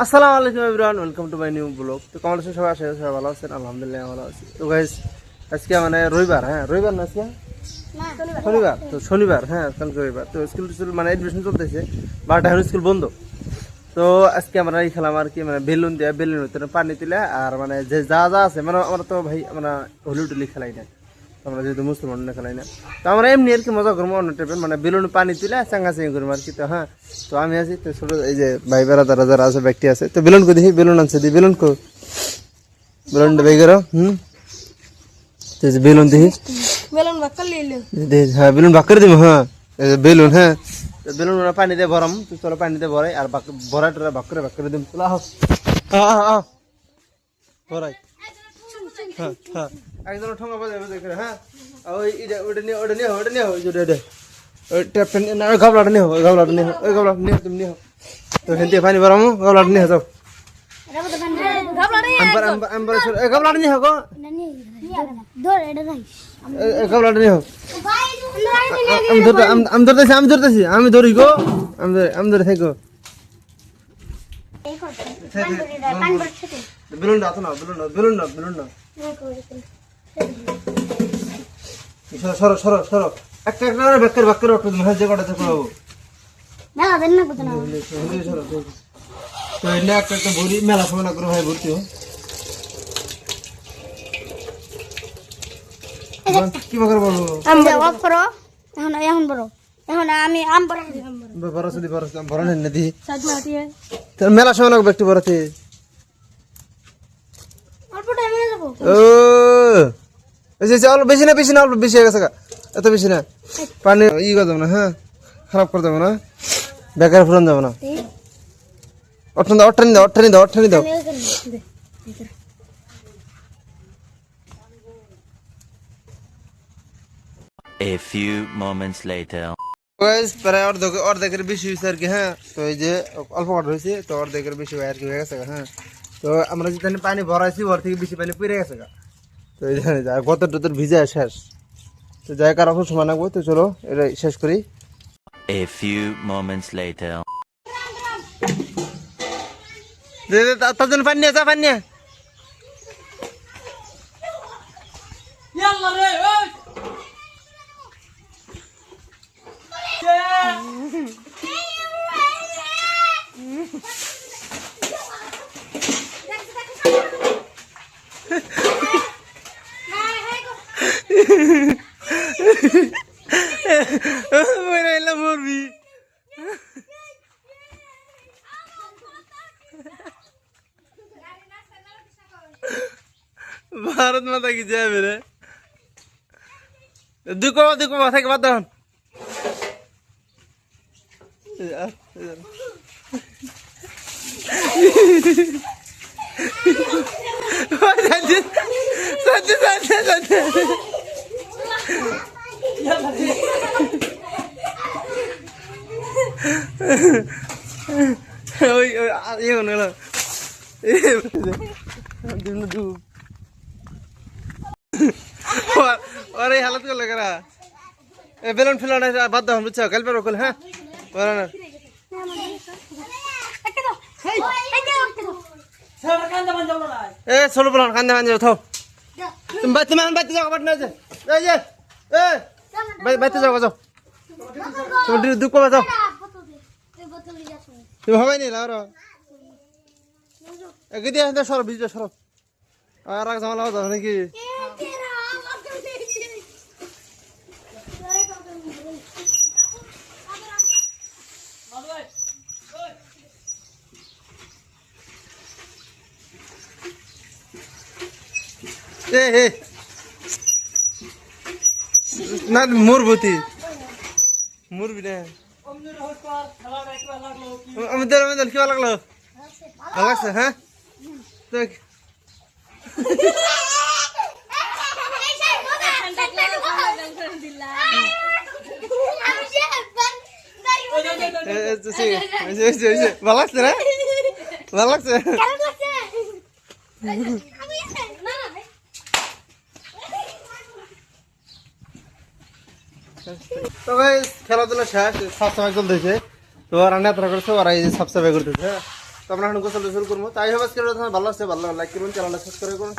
আসসালামু আলাইকুম everyone, welcome to my new blog. তো কেমন আছেন সবাই? আশা করি সবাই ভালো আছেন। আলহামদুলিল্লাহ ভালো আছি। তো গাইস আজকে মানে রবিবার, রবিবার না আজকে শনিবার। তো শনিবার কালকে রবিবার। তো স্কুল মানে এডমিশন চলতেছে, 12টা এখন স্কুল বন্ধ। তো আজকে আমরা এই খেলাম আর কি, মানে বেলুন দিয়ে বেলুন ভিতরে পানি তুলে আর মানে যে যা যা আছে, মানে আমরা তো ভাই আমরা হোলি টুলি খেলাই না, আমরা যেহেতু মুসলমান খেলাই না। তো আমরা এমনি আর কি মজা করবো অন্য টাইপের, মানে বেলুন পানি তুলে চাঙ্গাচাঙ্গি করবো আর কি। তো তো আমি আছি, তো ছোট এই যে ভাই বেড়াদারা যারা আছে ব্যক্তি আছে, তো বেলুন কো দেখি, বেলুন আনছে দি, বেলুন কো, বেলুনটা বের করো। তো বেলুন দেখি, বেলুন বাক্কা লিলে বেলুন বাক্কা দিব। বেলুন বেলুন পানি দিয়ে ভরাম। তো চলো পানি দিয়ে ভরাই, আর ভরাটা বাক্করে দিম। চলো ভরাই। একজন ঠোঙা বাজাবে দেখে। ওই ওটা নিয়ে গাবলাটা নিয়ে তুমি নিয়ে। তো হেঁটে পানি ভরামো, গাবলাটা নিয়ে যাও। গাবলাটা নিয়ে গো, গাবলাটা নিয়ে আমি ধরি গো, আমি ধরে থাকো। বেলুনটা আছে না, বেলুন না সরো সরো সরো, একটা একটা বাক্যের যে কটা থেকে হবো একটা ভরি মেলা সময় না করে ভাই ভর্তি কি বাকার বলবো এখন বড়। এখন আমি আম বড় বড় নেন না দি মেলা সময় লাগবে একটু বড়তে। অল্প বেশি না, অল্প বেশি হয়ে গেছে, এত বেশি না। পানি করে যাবো না, খারাপ করে দেবো না, বেকার ফুরান যাবো না। অট্টানি দাও। A few moments later. প্রায় অর্ধেকের বেশি হয়েছে আর কি। তো এই যে অল্প কটা হয়েছে, তো অর্ধেকের বেশি আর কি হয়ে গেছে। তো আমরা যেখানে পানি ভরাইছি ওর থেকে বেশি পানি পড়ে গেছে। তো এই গতর টতর ভিজে শেষ। তো যাই কার এখন সময় লাগবো। তো চলো এটা শেষ করি। A few moments later. তার জন্য পানি নিয়ে পানি নিয়ে মরবি। ভারত মাতা কি যাবে রে, দুকো থেকে বাদ দাও। ওই ইয়ে গেল ওরে হালত করলে কারা বেলুন ফেলানো বাদ দাও, বুঝছো? কাল পেরো কল। ছোট বলান কান্দে কান্দে থাও। তুমি বাইতে যাও, আবার না বাইতে যাও যাও, তুমি দুঃখ যাও। তুমি হবাই নি আর দিয়ে সরো, ভিজে সরো, আর এক ঝামেলা হতো নাকি। না মুরবতি মুরবি না আমাদের কি ভালো লাগলো? ভালো লাগছে। ভালো লাগছে রে ভালো লাগছে তো ভাই খেলাধুলা শেষ সাফ সাফাই চলতেছে তো রান্না এত করছে ওরা এই সাফ সাফাই করতেছে তো আমরা এখন গোসল শুরু করবো তাই হবে আজকে ভালো লাগছে ভালো লাইক করুন চ্যানেলটা সাবস্ক্রাইব করুন